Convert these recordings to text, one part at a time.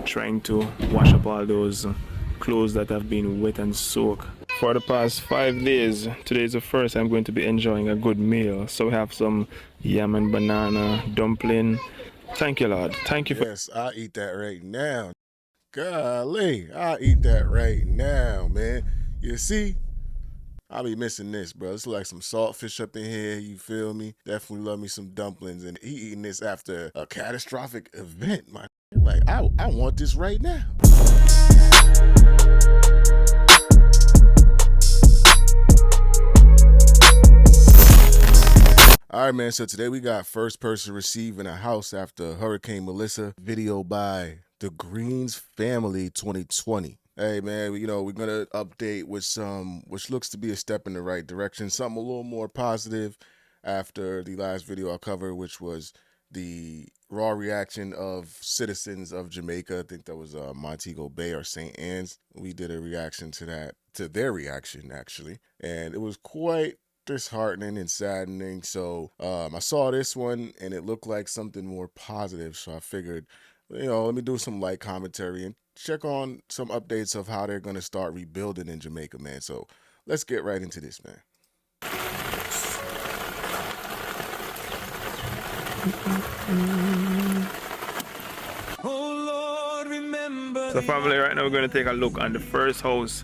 trying to wash up all those clothes that have been wet and soaked. For the past 5 days, today is the first I'm going to be enjoying a good meal. So we have some yam and banana dumpling. Thank you, Lord. Thank you for... Yes, I'll eat that right now. Golly, I'll eat that right now, man. You see? I'll be missing this, bro. It's like some saltfish up in here, you feel me? Definitely love me some dumplings. And he eating this after a catastrophic event, my like, I want this right now. All right, man, so today we got first person receiving a house after Hurricane Melissa, video by The Greens Family 2020. Hey, man, you know, we're going to update with some, which looks to be a step in the right direction, something a little more positive after the last video I covered, which was the raw reaction of citizens of Jamaica. I think that was Montego Bay or St. Anne's. We did a reaction to that, to their reaction, actually, and it was quite disheartening and saddening. So I saw this one and it looked like something more positive, so I figured, you know, let me do some light commentary and check on some updates of how they're going to start rebuilding in Jamaica, man. So let's get right into this, man. Oh Lord, remember. So family, right now we're going to take a look on the first house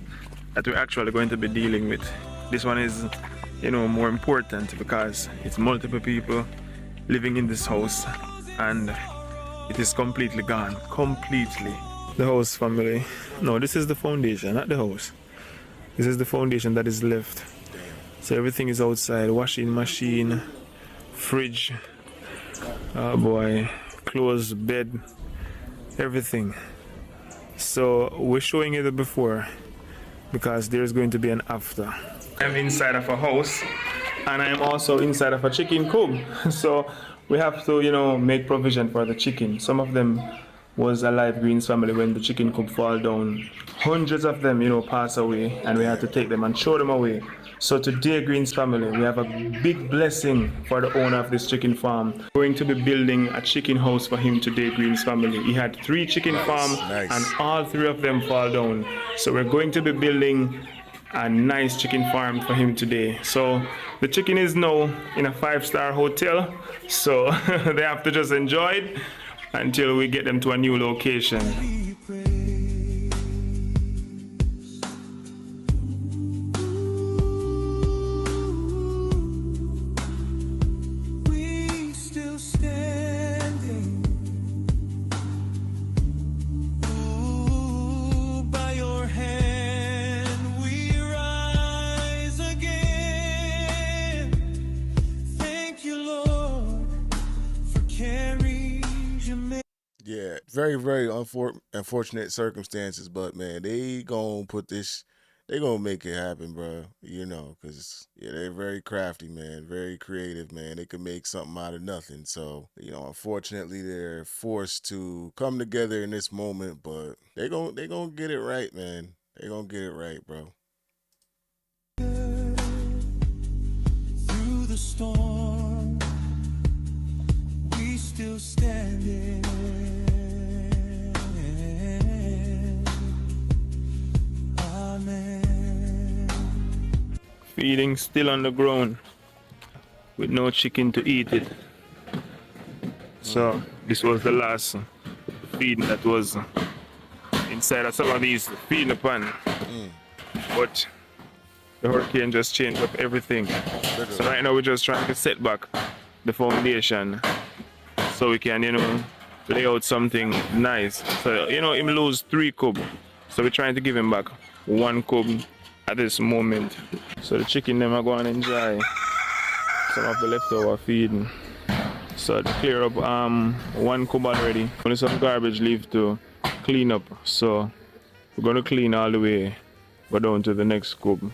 that we're actually going to be dealing with. This one is, you know, more important because it's multiple people living in this house and it is completely gone. Completely. The house, family. No, this is the foundation, not the house. This is the foundation that is left. So everything is outside. Washing machine, fridge, oh boy, clothes, bed, everything. So we're showing it before because there's going to be an after. I'm inside of a house and I'm also inside of a chicken coop. So we have to, you know, make provision for the chicken. Some of them was a Live Greens family when the chicken coop fall down. Hundreds of them, you know, pass away and we had to take them and throw them away. So today, Greens family, we have a big blessing for the owner of this chicken farm. We're going to be building a chicken house for him today, Greens family. He had 3 chicken farms and all 3 of them fall down. So we're going to be building a nice chicken farm for him today. So the chicken is now in a 5-star hotel, so they have to just enjoy it until we get them to a new location. Yeah, very, very unfortunate circumstances, but man, they gonna put this, they gonna make it happen, bro. You know, cause yeah, they're very crafty, man, very creative, man. They can make something out of nothing. So you know, unfortunately, they're forced to come together in this moment, but they gonna get it right, man. They gonna get it right, bro. Through the storm, we still standing. Feeding still on the ground with no chicken to eat it. So this was the last feed that was inside of some of these feeding the pan. But the hurricane just changed up everything. So right now we're just trying to set back the foundation so we can, you know, lay out something nice. So, you know, him lose 3 cub. So we're trying to give him back 1 cub at this moment. So the chicken them are going to enjoy some of the leftover feeding. So to clear up 1 cub already. Only some garbage left to clean up. So we're going to clean all the way, go down to the next cub.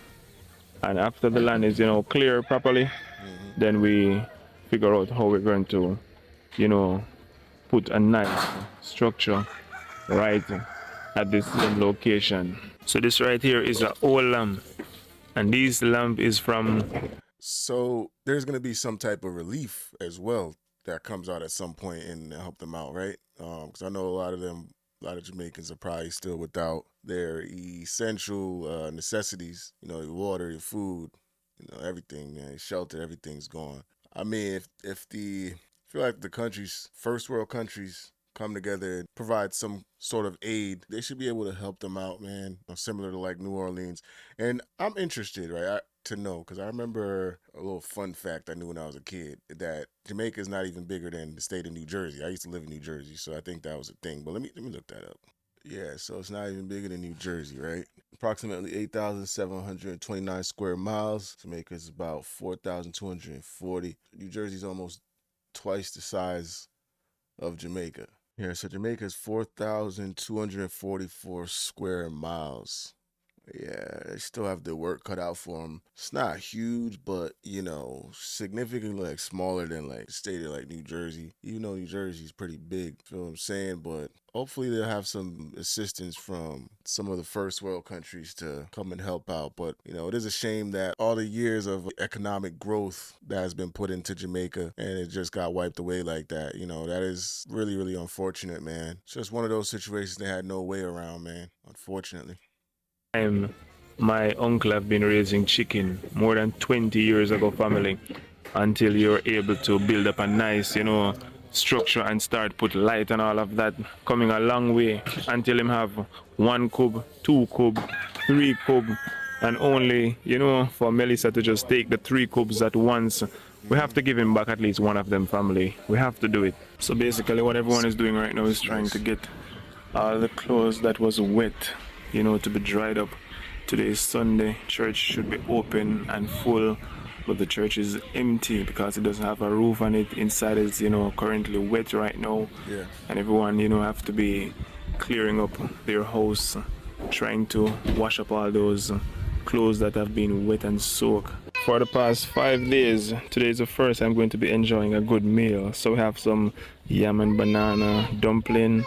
And after the land is, you know, clear properly, then we figure out how we're going to, you know, put a nice structure right at this same location. So this right here is an old lamp, and this lamp is from... So there's going to be some type of relief as well that comes out at some point and help them out, right? Because I know a lot of them A lot of Jamaicans are probably still without their essential necessities. You know, your water, your food, you know, everything, man, shelter, everything's gone. I mean, I feel like the countries, first world countries, come together and provide some sort of aid, they should be able to help them out, man. Similar to like New Orleans. And I'm interested, right, to know, because I remember a little fun fact I knew when I was a kid that Jamaica is not even bigger than the state of New Jersey. I used to live in New Jersey, so I think that was a thing. But let me look that up. Yeah, so it's not even bigger than New Jersey, right? Approximately 8,729 square miles. Jamaica is about 4,240. New Jersey's almost twice the size of Jamaica. Yeah, so Jamaica is 4,244 square miles. Yeah, they still have the work cut out for them. It's not huge, but, you know, significantly like smaller than like the state of like New Jersey. Even though New Jersey's pretty big, feel what I'm saying? But hopefully they'll have some assistance from some of the first world countries to come and help out. But, you know, it is a shame that all the years of economic growth that has been put into Jamaica and it just got wiped away like that. You know, that is really, really unfortunate, man. It's just one of those situations they had no way around, man, unfortunately. My uncle have been raising chicken more than 20 years ago, family, until you're able to build up a nice, you know, structure and start put light and all of that. Coming a long way until him have 1 cub, 2 cub, 3 cub, and only, you know, for Melissa to just take the 3 cubs at once. We have to give him back at least one of them, family. We have to do it. So basically what everyone is doing right now is trying to get all the clothes that was wet, you know, to be dried up. Today is Sunday. Church should be open and full, but the church is empty because it doesn't have a roof on it. Inside is, you know, currently wet right now. Yeah. And everyone, you know, have to be clearing up their house, trying to wash up all those clothes that have been wet and soaked. For the past 5 days, today is the first I'm going to be enjoying a good meal. So we have some yam and banana dumpling.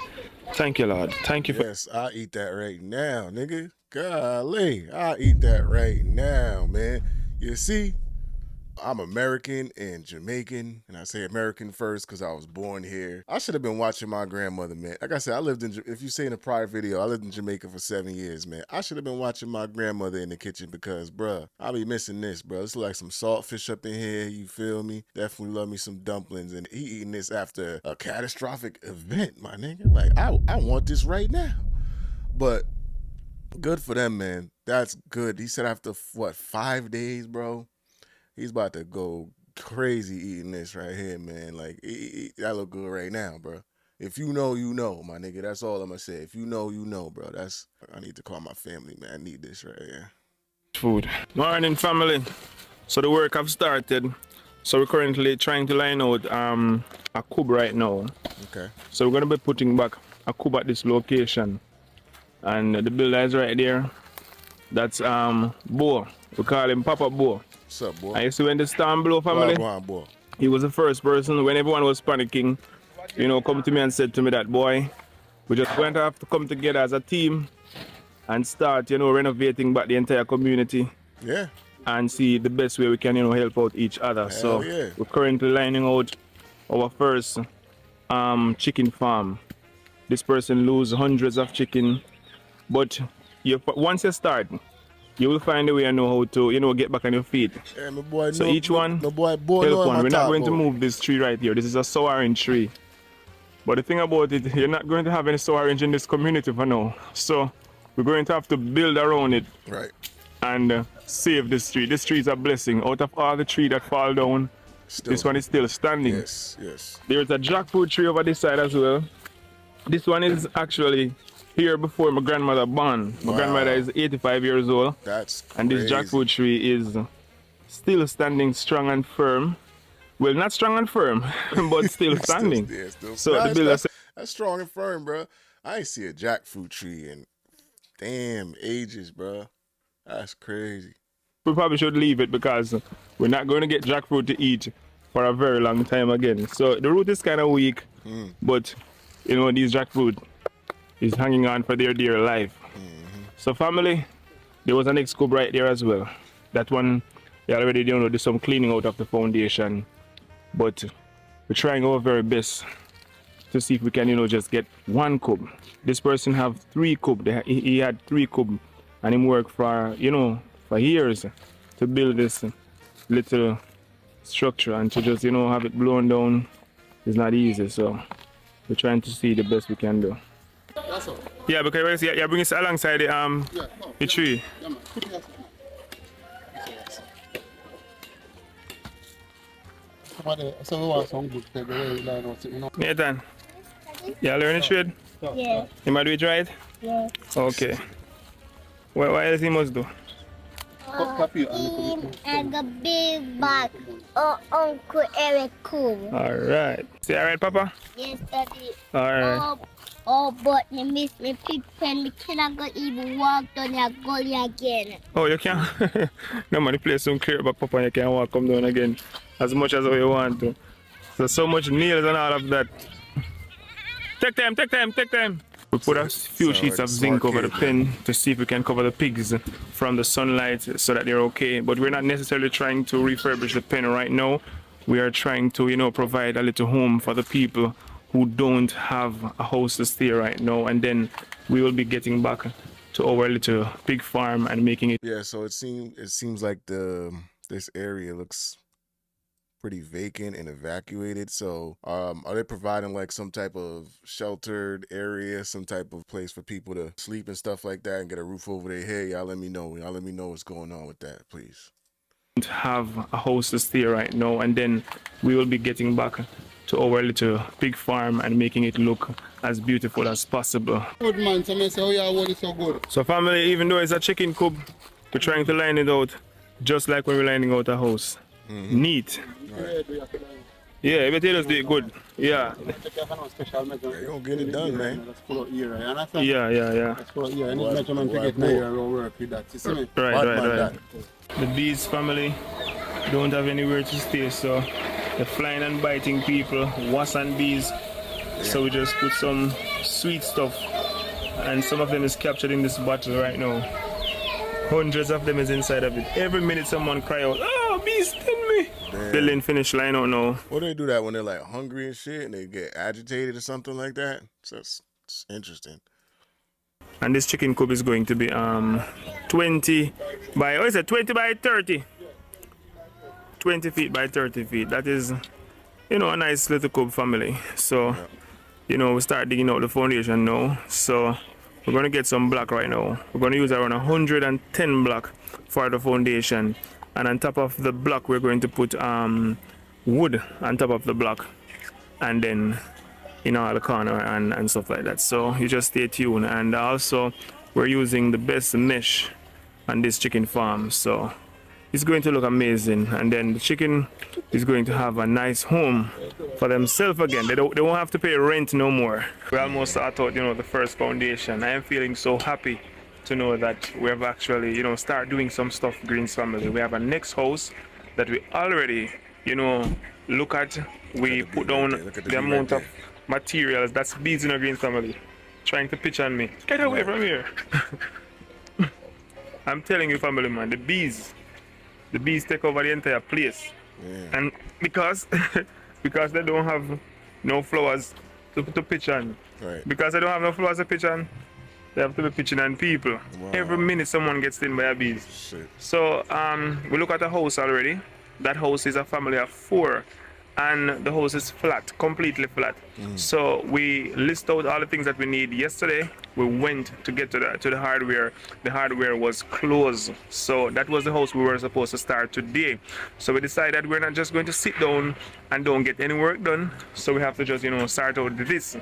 Thank you, Lord. Thank you for... Yes, I'll eat that right now, nigga. Golly, I'll eat that right now, man. You see, I'm American and Jamaican, and I say American first because I was born here. I should have been watching my grandmother, man. Like I said, if you say in a prior video, I lived in Jamaica for 7 years, man. I should have been watching my grandmother in the kitchen because, bruh, I'll be missing this, bro. It's like some saltfish up in here, you feel me? Definitely love me some dumplings, and he eating this after a catastrophic event, my nigga. Like, I want this right now. But good for them, man. That's good. He said after, 5 days, bro? He's about to go crazy eating this right here, man. Like, that look good right now, bro. If you know, you know, my nigga. That's all I'm going to say. If you know, you know, bro. I need to call my family, man. I need this right here. Food. Morning, family. So the work have started. So we're currently trying to line out a cube right now. Okay. So we're going to be putting back a cube at this location. And the builder is right there. That's Bo. We call him Papa Bo. What's up, boy? And you see when the storm blew, family, boy. He was the first person when everyone was panicking, you know, come to me and said to me that, boy, we're just going to have to come together as a team and start, you know, renovating back the entire community. Yeah. And see the best way we can, you know, help out each other. Hell yeah. We're currently lining out our first chicken farm. This person loses hundreds of chicken, but once you start, you will find a way and know how to, you know, get back on your feet. Yeah, my boy. So each one, help one. We're not going to move this tree right here. This is a sour orange tree. But the thing about it, you're not going to have any sour orange in this community for now. So we're going to have to build around it. Right. And save this tree. This tree is a blessing. Out of all the trees that fall down, this one is still standing. Yes, yes. There's a jackfruit tree over this side as well. This one is actually here before my grandmother born. My grandmother is 85 years old. That's crazy. And this jackfruit tree is still standing strong and firm. Well, not strong and firm, but still standing. That's strong and firm, bro. I ain't see a jackfruit tree in damn ages, bro. That's crazy. We probably should leave it because we're not going to get jackfruit to eat for a very long time again. So the root is kind of weak, but you know, these jackfruit is hanging on for their dear life. So family, there was an next cube right there as well. That one, they already, you know, do some cleaning out of the foundation. But we're trying our very best to see if we can, you know, just get 1 cub. This person have 3 cub. He had 3 cub, and him work for, you know, for years to build this little structure, and to just, you know, have it blown down is not easy. So we're trying to see the best we can do. That's all. Yeah, because you bring it alongside the tree. Yeah, man. So we want some good paper line out, you know. Nathan, you learn the trade? Yeah. You might do it right? Yeah. Okay. What else he must do? Copy And the big bag of Uncle Eric Cool. Alright. Say alright, Papa? Yes, Daddy. Alright. But you miss me pig pen. Me cannot go even walk down your gully again. Oh, you can? No man, the place so clear, but Papa, you can walk come down again as much as you want to. So much nails and all of that. Take time, take time, take time. We put a few sheets of zinc over the pen to see if we can cover the pigs from the sunlight so that they're okay. But we're not necessarily trying to refurbish the pen right now. We are trying to, you know, provide a little home for the people who don't have a house to stay right now. And then we will be getting back to our little pig farm and making it. Yeah, so it seems like this area looks pretty vacant and evacuated. So are they providing like some type of sheltered area, some type of place for people to sleep and stuff like that and get a roof over their head? Y'all let me know. Y'all let me know what's going on with that, please. Have a house to stay right now, and then we will be getting back to our little pig farm and making it look as beautiful as possible. Good man, so I say, oh yeah, what is so good? So family, even though it's a chicken coop, we're trying to line it out just like when we're lining out a house. Neat. Yeah, but just do it good. Yeah. You're gonna get it done, man. Yeah. Right. The bees family don't have anywhere to stay, so they're flying and biting people, wasps and bees. So we just put some sweet stuff, and some of them is captured in this bottle right now. Hundreds of them is inside of it. Every minute someone cry out, "Oh, bees sting me!" Building finish line out now. What do they do that when they're like hungry and shit and they get agitated or something like that? So it's interesting. And this chicken coop is going to be 20 by, what is it, 20 by 30. 20 feet by 30 feet. That is, you know, a nice little coop family. So, you know, we start digging out the foundation now. So we're going to get some block right now. We're going to use around 110 block for the foundation. And on top of the block, we're going to put wood on top of the block. And then, you know, the corner and stuff like that. So you just stay tuned. And also, we're using the best mesh on this chicken farm. So it's going to look amazing. And then the chicken is going to have a nice home for themselves again. They won't have to pay rent no more. We almost start out, you know, the first foundation. I am feeling so happy to know that we have actually, you know, start doing some stuff Greens family. We have a next house that we already, you know, look at. We put down the amount of materials. That's bees in a Greens family trying to pitch on me. Get away from here. I'm telling you, family man, the bees take over the entire place. And because they don't have no flowers to pitch on, because they don't have no flowers to pitch on, they have to be pitching on people. Every minute someone gets stung by a bees. So we look at the house already. That house is a family of 4, and the house is flat, completely flat. So we list out all the things that we need. Yesterday we went to get to the hardware. The hardware was closed, so that was the house we were supposed to start today. So we decided we're not just going to sit down and don't get any work done. So we have to just, you know, start out this,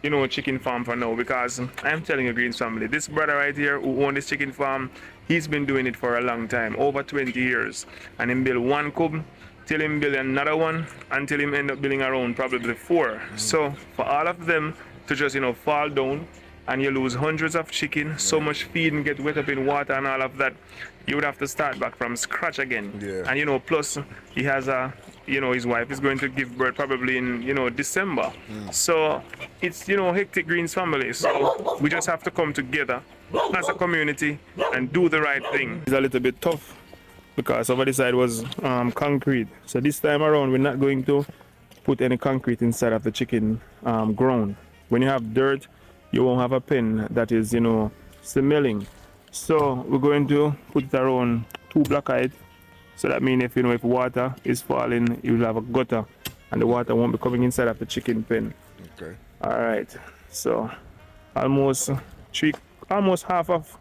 you know, chicken farm for now, because I'm telling you, Greens family, this brother right here who owns this chicken farm, he's been doing it for a long time, over 20 years, and he built 1 coop till him build another one until him end up building around probably 4. So for all of them to just, you know, fall down and you lose hundreds of chicken, so much feed and get wet up in water and all of that, you would have to start back from scratch again. And you know, plus he has a, you know, his wife is going to give birth probably in, you know, December. So it's, you know, hectic Greens family. So we just have to come together as a community and do the right thing. It's a little bit tough because over this side was concrete. So this time around we're not going to put any concrete inside of the chicken ground. When you have dirt, you won't have a pen that is, you know, smelling. So we're going to put it around 2 block height. So that means if, you know, if water is falling, you'll have a gutter and the water won't be coming inside of the chicken pen. Okay. All right. So almost half of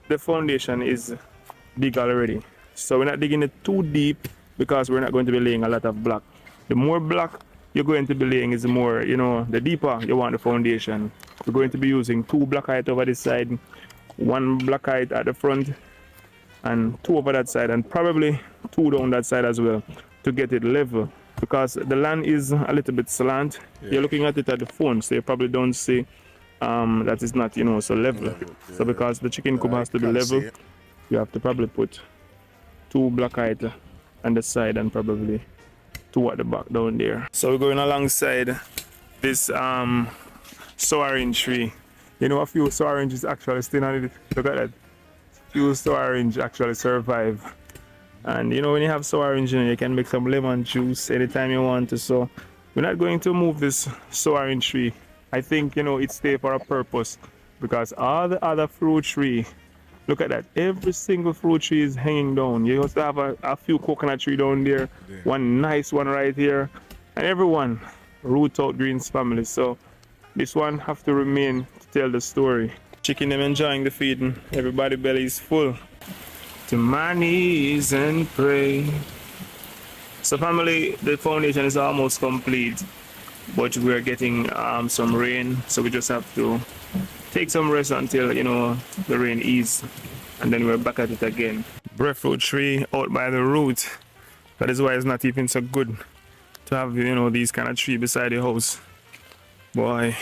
the foundation is dig already. So we're not digging it too deep because we're not going to be laying a lot of block. The more block you're going to be laying is the more, you know, the deeper you want the foundation. We're going to be using 2 block height over this side, 1 block height at the front, and 2 over that side, and probably 2 down that side as well to get it level, because the land is a little bit slant. You're looking at it at the phone, so you probably don't see that it's not, you know, so level. So because the chicken coop has to be level, you have to probably put 2 block height on the side and probably 2 at the back down there. So we're going alongside this soaring tree. You know, a few oranges actually still on it. Look at that. Few orange actually survive. And you know, when you have orange, you can make some lemon juice anytime you want to. So we're not going to move this orange tree. I think, you know, it's there for a purpose, because all the other fruit tree, look at that, every single fruit tree is hanging down. You also have a few coconut tree down there, one nice one right here, and everyone root out Greens family. So this one have to remain to tell the story. Chicken them enjoying the feeding, everybody belly is full. To my knees and pray. So family, the foundation is almost complete, but we're getting some rain, so we just have to take some rest until, you know, the rain eases, and then we're back at it again. Breadfruit tree out by the root. That is why it's not even so good to have, you know, these kind of tree beside the house. Boy,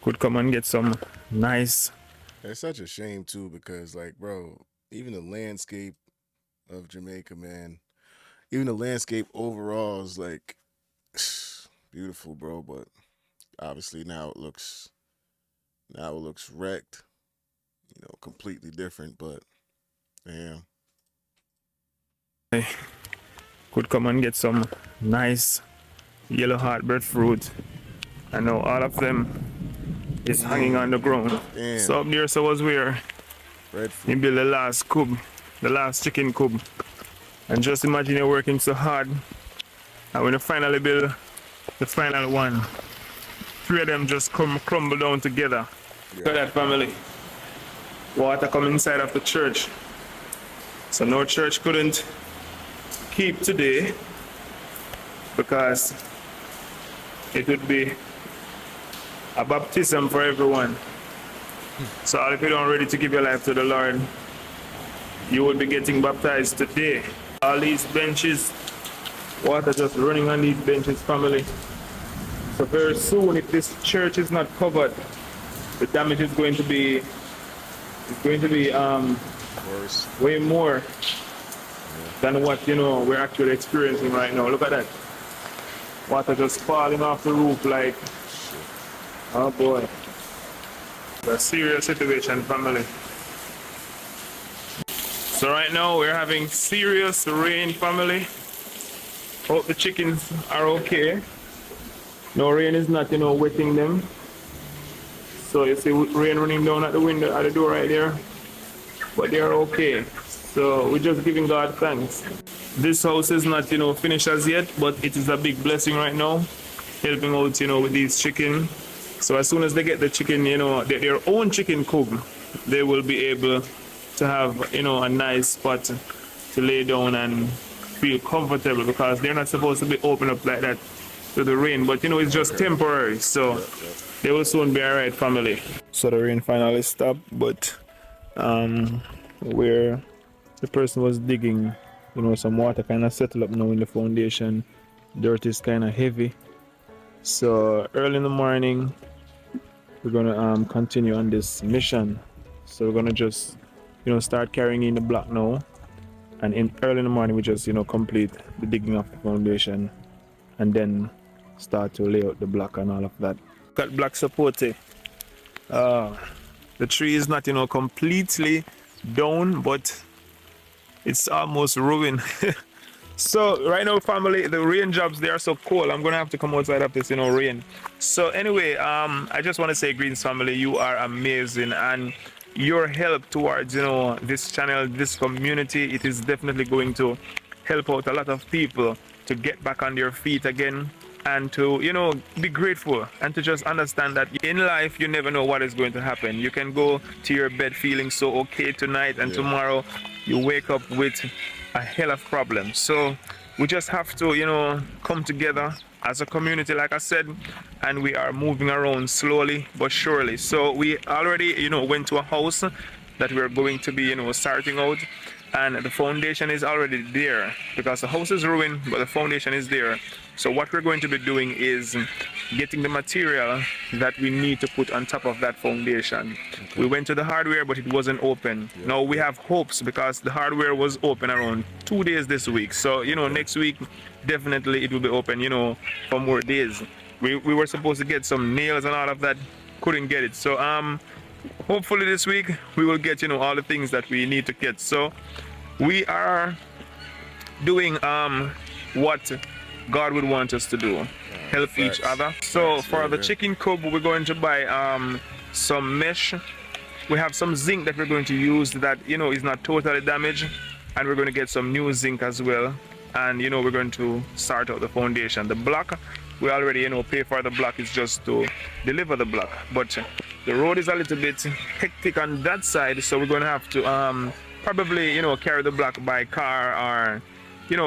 could come and get some nice. It's such a shame too, because like, bro, even the landscape of Jamaica, man, even the landscape overall is like beautiful, bro. But obviously now it looks wrecked, you know, completely different. But damn, could come and get some nice yellow heart breadfruit. I know all of them is hanging on the ground. damn. So up there, so was where Breadfruit. you build the last coop, the last chicken coop. And just imagine you're working so hard, and when you finally build the final one, 3 of them just crumble down together. Look at that, family. Water come inside of the church. So no church couldn't keep today, because it would be a baptism for everyone. So if you're not ready to give your life to the Lord, you will be getting baptized today. All these benches, water just running on these benches, family. So very soon, if this church is not covered, the damage is going to be Worse. way more than what, you know, we're actually experiencing right now. Look at that. Water just falling off the roof like, oh boy. It's a serious situation, family. So right now we're having serious rain, family. Hope the chickens are okay. No rain is not, you know, wetting them. So you see rain running down at the window, at the door right there. But they are okay. So we're just giving God thanks. This house is not, you know, finished as yet, but it is a big blessing right now, helping out, you know, with these chicken. So as soon as they get the chicken, you know, their own chicken coop, they will be able to have, you know, a nice spot to lay down and feel comfortable, because they're not supposed to be open up like that to the rain. But you know, it's just temporary, so they will soon be alright, family. So the rain finally stopped, but where the person was digging, you know, some water kind of settled up now in the foundation. Dirt is kind of heavy. So early in the morning, we're gonna continue on this mission. So we're gonna just, you know, start carrying in the block now, and early in the morning we just, you know, complete the digging of the foundation, and then start to lay out the block and all of that. Got block supported. The tree is not, you know, completely down, but it's almost ruined. So right now, family, the raindrops, they are so cold. I'm gonna have to come outside of this, rain. So anyway, I just want to say, Greens family, you are amazing, and your help towards, this channel, this community, it is definitely going to help out a lot of people to get back on their feet again, and to, be grateful, and to just understand that in life you never know what is going to happen. You can go to your bed feeling so okay tonight, and tomorrow you wake up with a hell of problems. So we just have to, come together as a community, like I said, and we are moving around slowly but surely. So we already, went to a house that we're going to be, starting out, and the foundation is already there, because the house is ruined, but the foundation is there. So what we're going to be doing is getting the material that we need to put on top of that foundation. Okay. We went to the hardware, but it wasn't open. Yeah. Now we have hopes, because the hardware was open around 2 days this week. So, next week, definitely it will be open, for more days. We were supposed to get some nails and all of that, couldn't get it. So, hopefully this week we will get, all the things that we need to get. So we are doing what God would want us to do, help each other. So for the chicken coop, we're going to buy some mesh. We have some zinc that we're going to use that is not totally damaged, and we're going to get some new zinc as well. And we're going to start out the foundation. The block, we already pay for the block, is just to deliver the block, but the road is a little bit hectic on that side, so we're going to have to probably carry the block by car, or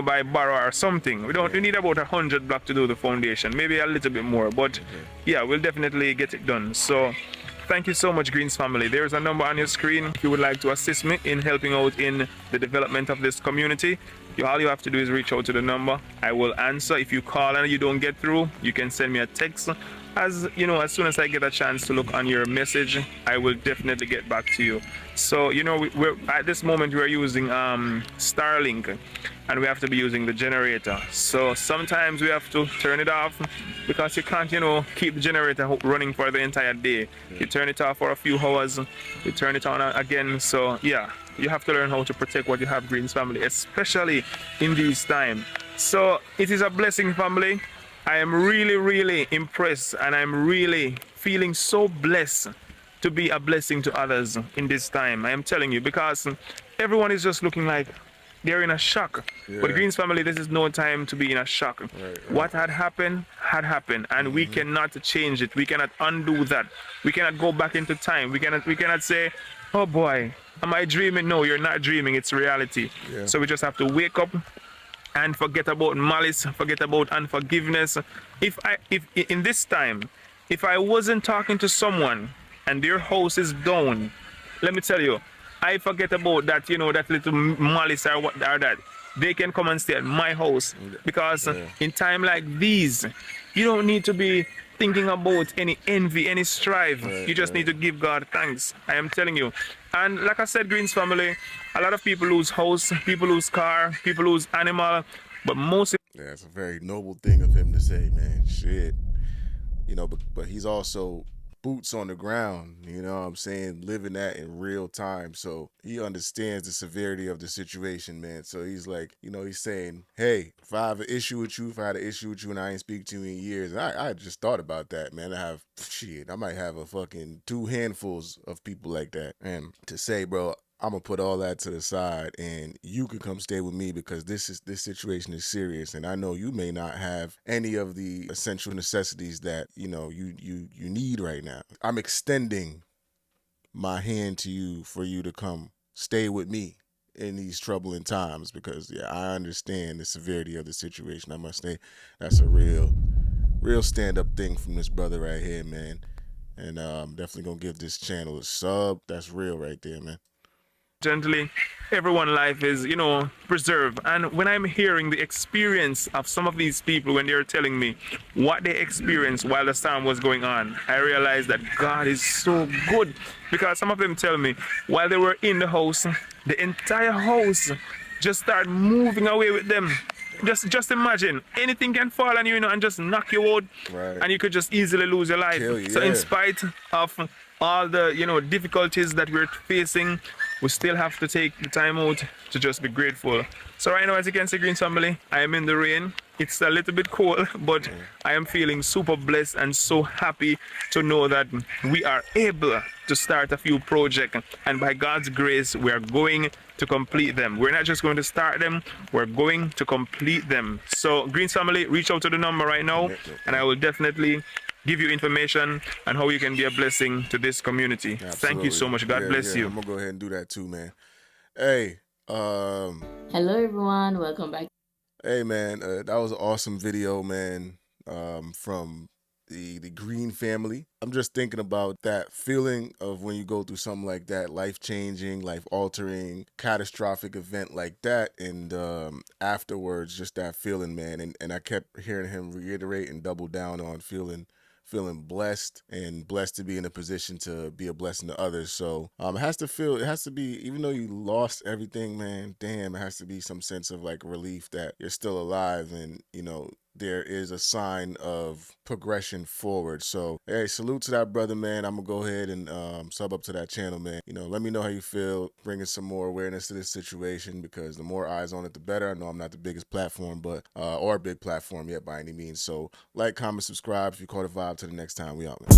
by borrow or something. We need about 100 block to do the foundation, maybe a little bit more, but yeah, we'll definitely get it done. So thank you so much, Greens family. There's a number on your screen if you would like to assist me in helping out in the development of this community. All you have to do is reach out to the number. I will answer. If you call and you don't get through, you can send me a text. As soon as I get a chance to look on your message, I will definitely get back to you. So we're at this moment we're using Starlink, and we have to be using the generator. So sometimes we have to turn it off, because you can't keep the generator running for the entire day. You turn it off for a few hours, you turn it on again. So yeah, you have to learn how to protect what you have, Greens family, especially in these times. So it is a blessing, family. I am really, really impressed, and I'm really feeling so blessed to be a blessing to others in this time. I am telling you, because everyone is just looking like they're in a shock. Yeah. But Greens family, this is no time to be in a shock. Right. What had happened, and we cannot change it. We cannot undo that. We cannot go back into time. We cannot say, oh boy, am I dreaming? No, you're not dreaming. It's reality. Yeah. So we just have to wake up and forget about malice, forget about unforgiveness. If in this time, if I wasn't talking to someone and their house is down, let me tell you, I forget about that, that little malice or what or that. They can come and stay at my house, because in time like these, you don't need to be thinking about any envy, any strife. You just need to give God thanks. I am telling you. And like I said, Greens family, a lot of people lose house, people lose car, people lose animal, but most... Yeah, it's a very noble thing of him to say, man. Shit. But he's also boots on the ground, what I'm saying, living that in real time. So he understands the severity of the situation, man. So he's like, he's saying, hey, if I have an issue with you, and I ain't speak to you in years, and I just thought about that, man. I might have a fucking 2 handfuls of people like that. And to say, bro, I'm gonna put all that to the side, and you can come stay with me, because this situation is serious, and I know you may not have any of the essential necessities that you need right now. I'm extending my hand to you for you to come stay with me in these troubling times, because I understand the severity of the situation. I must say that's a real stand-up thing from this brother right here, man. And I'm definitely gonna give this channel a sub. That's real right there, man. Gently, everyone's life is, preserved. And when I'm hearing the experience of some of these people, when they're telling me what they experienced while the storm was going on, I realize that God is so good. Because some of them tell me while they were in the house, the entire house just started moving away with them. Just imagine, anything can fall on you, and just knock you out, right, and you could just easily lose your life. So in spite of all the, you know, difficulties that we're facing, we still have to take the time out to just be grateful. So right now, as you can see, Greens family, I am in the rain. It's a little bit cold, but I am feeling super blessed and so happy to know that we are able to start a few projects, and by God's grace, we are going to complete them. We're not just going to start them, we're going to complete them. So Greens family, reach out to the number right now, and I will definitely give you information on how you can be a blessing to this community. Absolutely. Thank you so much. God bless you. I'm gonna go ahead and do that too, man. Hey, Hello everyone, welcome back. hey, man, that was an awesome video, man, from the Green family. I'm just thinking about that feeling of when you go through something like that, life-changing, life-altering, catastrophic event like that, and afterwards, just that feeling, man. And I kept hearing him reiterate and double down on feeling blessed and blessed to be in a position to be a blessing to others. So it has to be, even though you lost everything, man, damn, it has to be some sense of like relief that you're still alive, and you know there is a sign of progression forward. So hey, salute to that brother, man. I'm gonna go ahead and sub up to that channel, man. You know, let me know how you feel, bringing some more awareness to this situation, because the more eyes on it, the better. I know I'm not the biggest platform, but or a big platform yet by any means. So like, comment, subscribe if you caught a vibe. Till the next time, we out, man.